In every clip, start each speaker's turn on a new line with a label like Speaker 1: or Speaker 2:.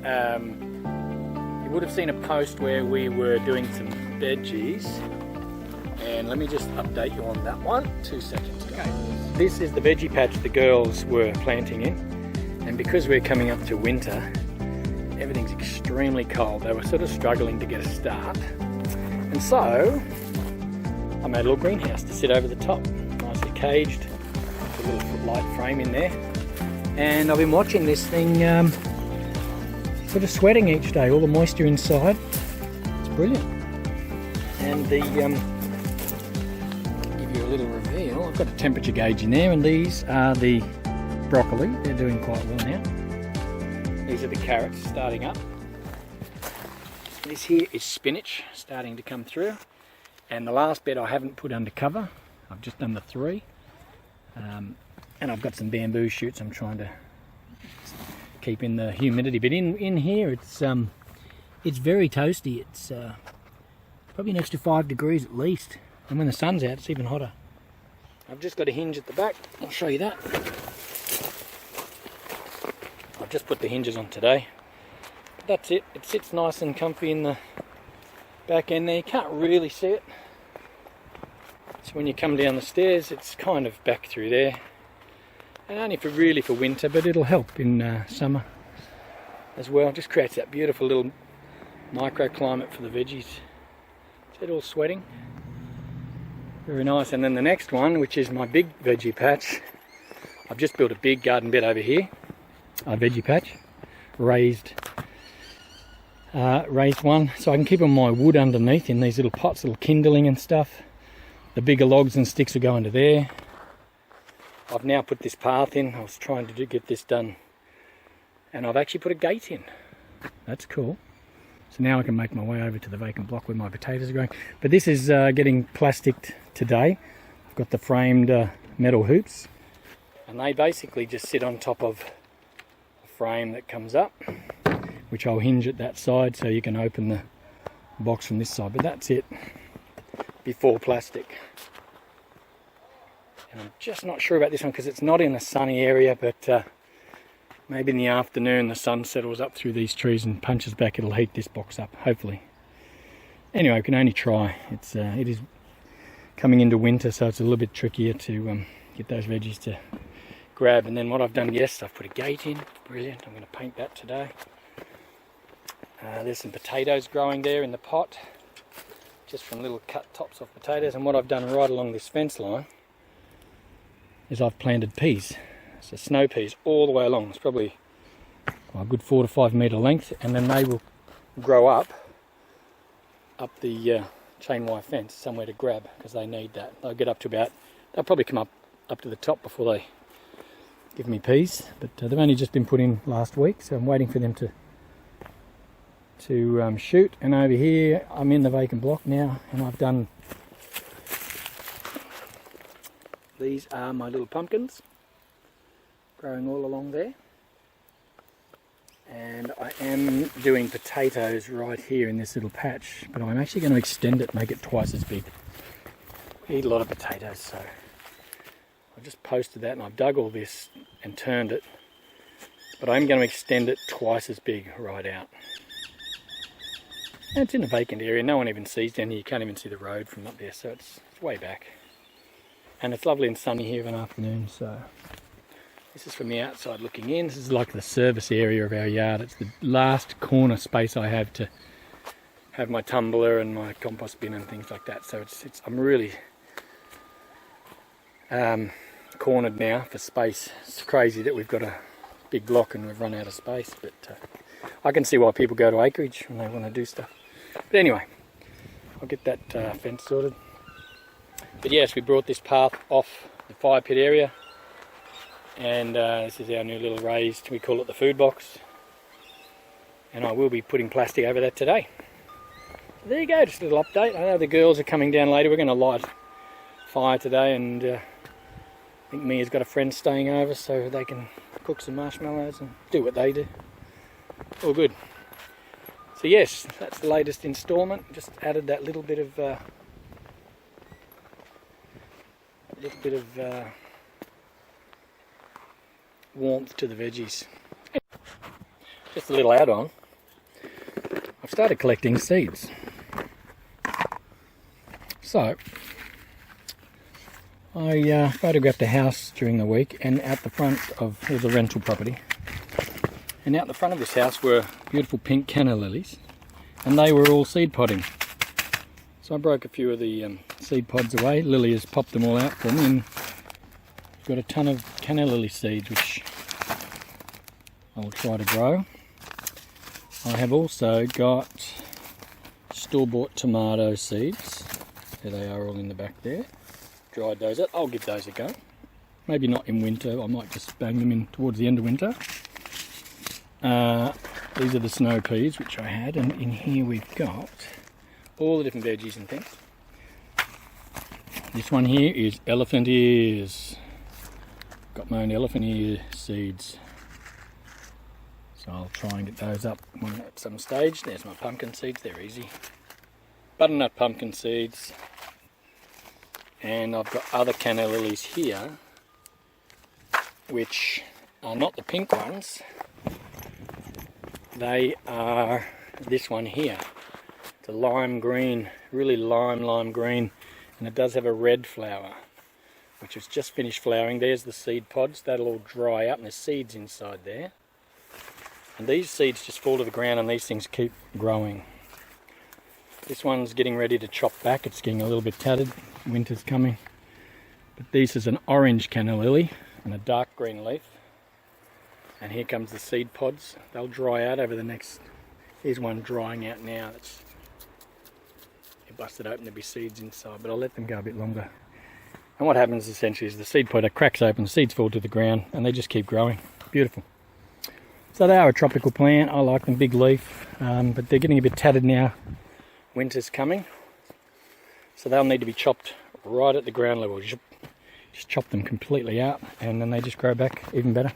Speaker 1: you would have seen a post where we were doing some veggies, and let me just update you on that one. 2 seconds. Okay. This is the veggie patch the girls were planting in, and because we're coming up to winter, everything's extremely cold. They were sort of struggling to get a start, and so I made a little greenhouse to sit over the top, nicely caged, with a little footlight frame in there, and I've been watching this thing sort of sweating each day, all the moisture inside. It's brilliant. And the give you a little reveal, I've got a temperature gauge in there, and these are the broccoli. They're doing quite well now. These are the carrots starting up. This here is spinach starting to come through, and the last bed I haven't put under cover. I've just done the 3, and I've got some bamboo shoots I'm trying to keep in the humidity, but in here it's very toasty. It's probably next to 5 degrees at least, and when the sun's out it's even hotter. I've just got a hinge at the back. I'll show you that. I've just put the hinges on today. That's it. It sits nice and comfy in the back end there. You can't really see it, so when you come down the stairs it's kind of back through there. And only for winter, but it'll help in summer as well. Just creates that beautiful little microclimate for the veggies. Is it all sweating? Very nice. And then the next one, which is my big veggie patch, I've just built a big garden bed over here, a veggie patch, raised one, so I can keep on my wood underneath in these little pots, little kindling and stuff. The bigger logs and sticks will go into there. I've now put this path in. I was trying to get this done, and I've actually put a gate in. That's cool. So now I can make my way over to the vacant block where my potatoes are growing. But this is getting plasticed today. I've got the framed metal hoops, and they basically just sit on top of a frame that comes up, which I'll hinge at that side so you can open the box from this side. But that's it before plastic. And I'm just not sure about this one because it's not in a sunny area, but maybe in the afternoon the sun settles up through these trees and punches back. It'll heat this box up, hopefully. Anyway, we can only try. It is coming into winter, so it's a little bit trickier to get those veggies to grab. And then what I've done, yes, I've put a gate in. Brilliant. I'm going to paint that today. There's some potatoes growing there in the pot, just from little cut tops of potatoes. And what I've done right along this fence line is I've planted peas. So snow peas all the way along. It's probably a good 4 to 5 metre length, and then they will grow up the chain wire fence somewhere to grab, because they need that. They'll get up to they'll probably come up to the top before they give me peas, but they've only just been put in last week, so I'm waiting for them to shoot. And over here I'm in the vacant block now, and I've done, these are my little pumpkins growing all along there, and I am doing potatoes right here in this little patch, but I'm actually going to extend it, make it twice as big. We eat a lot of potatoes, so I just posted that, and I've dug all this and turned it, but I'm going to extend it twice as big right out. And it's in a vacant area, no one even sees down here. You can't even see the road from up there, so it's way back. And it's lovely and sunny here of an afternoon, so this is from the outside looking in. This is like the service area of our yard. It's the last corner space I have to have my tumbler and my compost bin and things like that. So I'm really cornered now for space. It's crazy that we've got a big block and we've run out of space, but I can see why people go to acreage when they want to do stuff. But anyway, I'll get that fence sorted. But yes, we brought this path off the fire pit area, and this is our new little raised, we call it the food box, and I will be putting plastic over that today. So there you go, just a little update. I know the girls are coming down later. We're going to light fire today, and I think Mia's got a friend staying over, so they can cook some marshmallows and do what they do. All good. So yes, that's the latest instalment. Just added that little bit of warmth to the veggies. just a little add-on. I've started collecting seeds. So, I photographed a house during the week, and out the front of, it was a rental property, and out the front of this house were beautiful pink canna lilies, and they were all seed podding. So I broke a few of the seed pods away. Lily has popped them all out for me, and I've got a ton of canna lily seeds which I'll try to grow. I have also got store-bought tomato seeds. There they are, all in the back there. Dried those out. I'll give those a go. Maybe not in winter. I might just bang them in towards the end of winter. These are the snow peas which I had, and in here we've got all the different veggies and things. This one here is elephant ears. Got my own elephant ear seeds. So I'll try and get those up at some stage. There's my pumpkin seeds, they're easy. Butternut pumpkin seeds. And I've got other canna lilies here, which are not the pink ones. They are this one here. It's a lime green, really lime green, and it does have a red flower, which has just finished flowering. There's the seed pods. That'll all dry out, and there's seeds inside there. And these seeds just fall to the ground, and these things keep growing. This one's getting ready to chop back. It's getting a little bit tattered. Winter's coming. But this is an orange canna lily and a dark green leaf. And here comes the seed pods. They'll dry out over the next... Here's one drying out now. It's busted open, there'll be seeds inside, but I'll let them go a bit longer. And what happens essentially is the seed pod cracks open, the seeds fall to the ground, and they just keep growing. Beautiful. So they are a tropical plant. I like them, big leaf, but they're getting a bit tattered now. Winter's coming, so they'll need to be chopped right at the ground level. Just chop them completely out, and then they just grow back even better.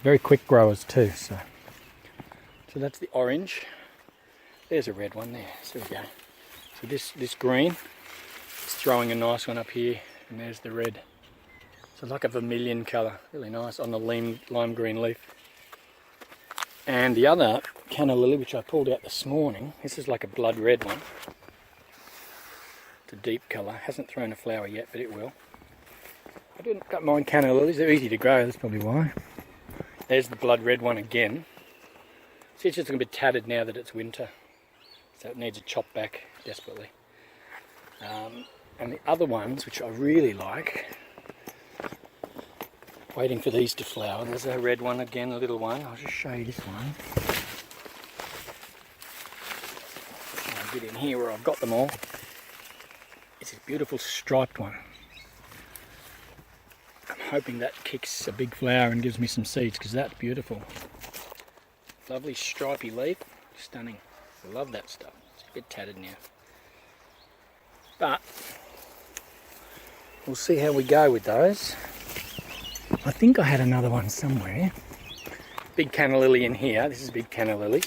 Speaker 1: Very quick growers too. So that's the orange. There's a red one there. So there we go. So this green is throwing a nice one up here, and there's the red. So like a vermilion colour, really nice on the lime green leaf. And the other canna lily, which I pulled out this morning, this is like a blood red one. It's a deep colour, hasn't thrown a flower yet, but it will. I don't mind canna lilies, they're easy to grow, that's probably why. There's the blood red one again. See, it's just a bit tattered now that it's winter, so it needs a chop back desperately. And the other ones, which I really like, waiting for these to flower. There's a red one again, a little one. I'll just show you this one. I'll get in here where I've got them all. It's a beautiful striped one. I'm hoping that kicks a big flower and gives me some seeds, because that's beautiful. Lovely stripy leaf, stunning. I love that stuff. It's a bit tattered now. But we'll see how we go with those. I think I had another one somewhere. Big canna lily in here. This is big canna lily.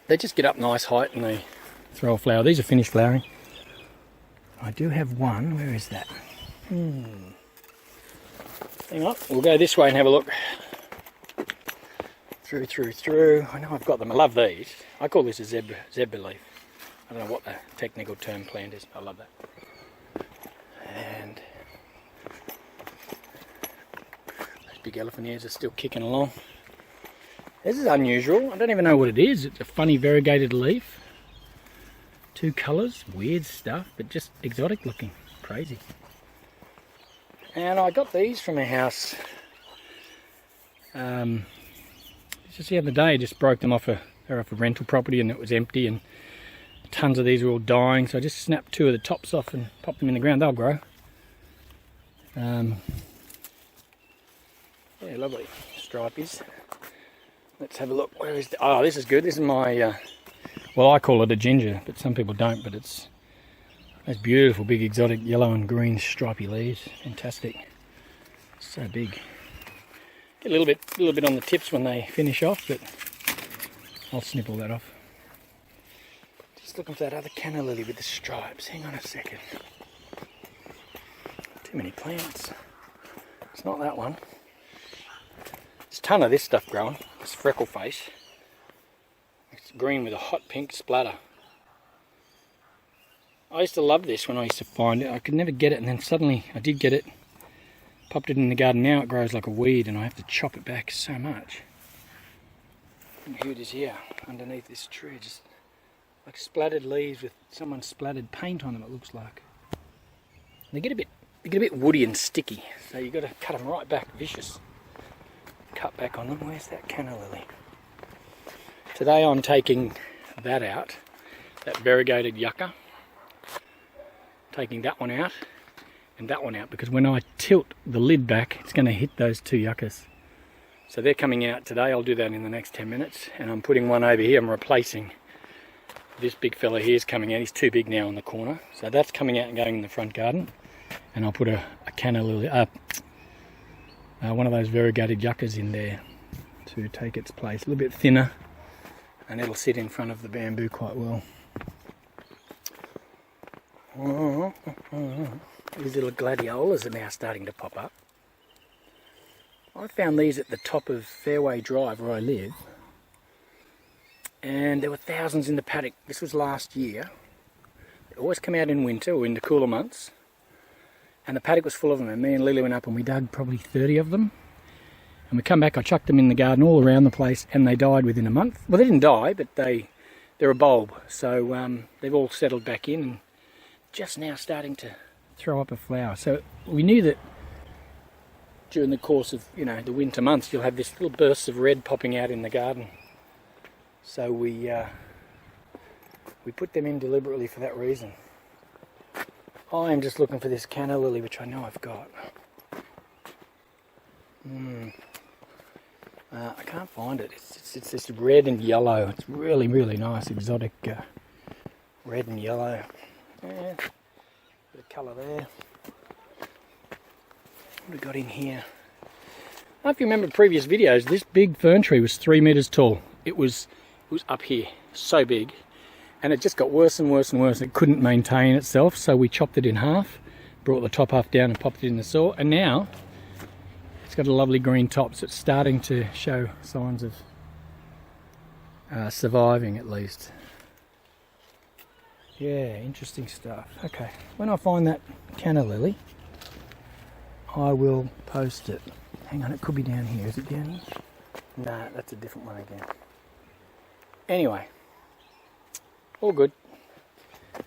Speaker 1: They just get up nice height and they throw a flower. These are finished flowering. I do have one. Where is that? Hang on. We'll go this way and have a look. Through. I know I've got them. I love these. I call this a zebra leaf. I don't know what the technical term plant is, but I love that. And those big elephant ears are still kicking along. This is unusual. I don't even know what it is. It's a funny variegated leaf. 2 colours. Weird stuff, but just exotic looking. Crazy. And I got these from a house just the other day. I just broke them off they're off a rental property, and it was empty, and tons of these were all dying, so I just snapped 2 of the tops off and popped them in the ground. They'll grow. Yeah, lovely stripies. Let's have a look. Where is oh, this is good. This is my well, I call it a ginger, but some people don't. But it's those beautiful big exotic yellow and green stripy leaves. Fantastic. So big. Get a little bit on the tips when they finish off, but I'll snip all that off. Just looking for that other canna lily with the stripes. Hang on a second. Too many plants. It's not that one. There's a ton of this stuff growing. It's freckle face. It's green with a hot pink splatter. I used to love this when I used to find it. I could never get it, and then suddenly I did get it. Popped it in the garden. Now it grows like a weed, and I have to chop it back so much. And here it is here, underneath this tree, just like splattered leaves with someone splattered paint on them. It looks like. They get a bit woody and sticky, so you've got to cut them right back, vicious. Cut back on them. Where's that canna lily? Today I'm taking that out, that variegated yucca. Taking that one out and that one out, because when I tilt the lid back, it's going to hit those two yuccas. So they're coming out today. I'll do that in the next 10 minutes, and I'm putting one over here. I'm replacing this big fella here is coming out. He's too big now in the corner, so that's coming out and going in the front garden. And I'll put a canna lily, one of those variegated yuccas in there to take its place. A little bit thinner, and it'll sit in front of the bamboo quite well. These little gladiolas are now starting to pop up. I found these at the top of Fairway Drive where I live, and there were thousands in the paddock. This was last year. They always come out in winter or in the cooler months, and the paddock was full of them, and me and Lily went up and we dug probably 30 of them, and we come back. I chucked them in the garden all around the place, and they died within a month. Well, they didn't die, but they're a bulb, so they've all settled back in and just now starting to throw up a flower. So we knew that during the course of, the winter months, you'll have this little bursts of red popping out in the garden. So we put them in deliberately for that reason. I am just looking for this canna lily, which I know I've got. I can't find it. It's this red and yellow. It's really, really nice, exotic red and yellow. Yeah, bit of colour there. What have we got in here? I don't know if you remember previous videos, this big fern tree was 3 meters tall. It was up here, so big, and it just got worse and worse and worse. It couldn't maintain itself, so we chopped it in half, brought the top half down and popped it in the soil, and now it's got a lovely green top, so it's starting to show signs of surviving at least. Yeah, interesting stuff. Okay, when I find that canna lily, I will post it. Hang on, it could be down here. Is it down here? Nah, that's a different one again. Anyway, all good.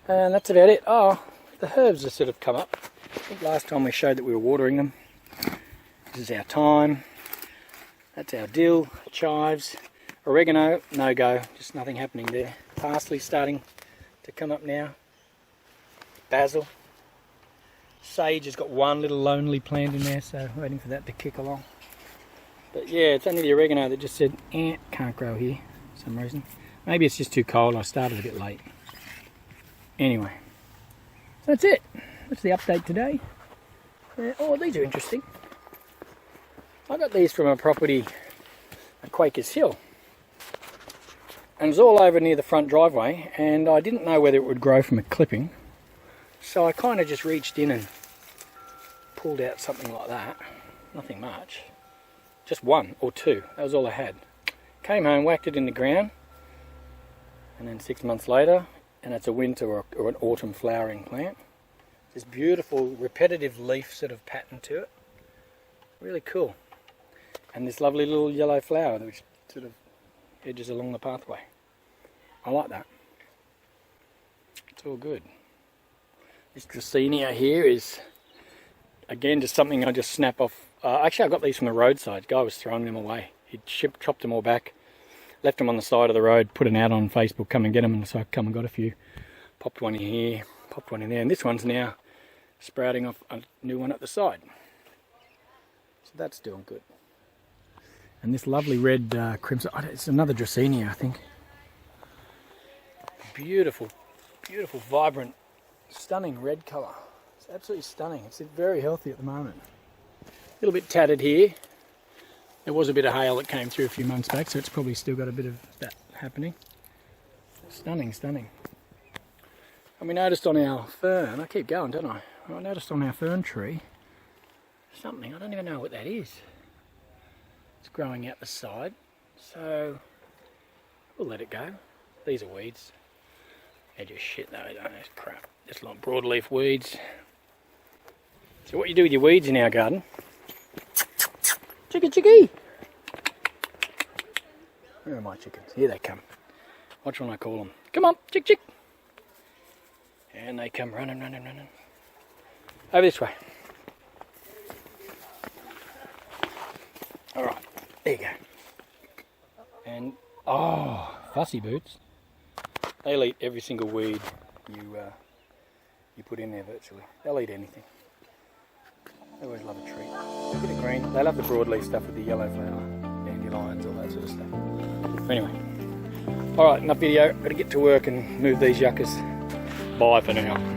Speaker 1: And that's about it. Oh, the herbs have sort of come up. I think last time we showed that we were watering them. This is our thyme. That's our dill, chives. Oregano, no go. Just nothing happening there. Parsley starting to come up now. Basil. Sage has got one little lonely plant in there, so waiting for that to kick along. But yeah, it's only the oregano that just said, can't grow here for some reason. Maybe it's just too cold. I started a bit late. Anyway, so that's it. That's the update today. Oh, these are interesting. I got these from a property at Quakers Hill. And it was all over near the front driveway, and I didn't know whether it would grow from a clipping. So I kind of just reached in and pulled out something like that. Nothing much. Just one or two. That was all I had. Came home, whacked it in the ground, and then 6 months later, and it's a winter or an autumn flowering plant. This beautiful repetitive leaf sort of pattern to it. Really cool. And this lovely little yellow flower which sort of edges along the pathway. I like that. It's all good. This Dracaena here is, again, just something I just snap off. Actually, I got these from the roadside. The guy was throwing them away. He'd chopped them all back, left them on the side of the road, put an ad on Facebook, come and get them, and so I come and got a few. Popped one in here, popped one in there, and this one's now sprouting off a new one at the side. So that's doing good. And this lovely red crimson, it's another Dracaena, I think. Beautiful, beautiful, vibrant, stunning red colour. It's absolutely stunning. It's very healthy at the moment. A little bit tattered here. There was a bit of hail that came through a few months back, so it's probably still got a bit of that happening. Stunning, stunning. And we noticed on our fern, I keep going, don't I? I noticed on our fern tree something, I don't even know what that is. It's growing out the side. So we'll let it go. These are weeds. They're just shit though, don't they? It's crap. Just like broadleaf weeds. So what you do with your weeds in our garden? Chickie chickie! Where are my chickens? Here they come. Watch when I call them. Come on, chick chick! And they come running. Over this way. Alright, there you go. And, oh, fussy boots. They'll eat every single weed you put in there virtually. They'll eat anything. They always love a treat. A bit of green. They love the broadleaf stuff with the yellow flower, dandelions, all that sort of stuff. Anyway, alright, enough video. Got to get to work and move these yuccas. Bye for now.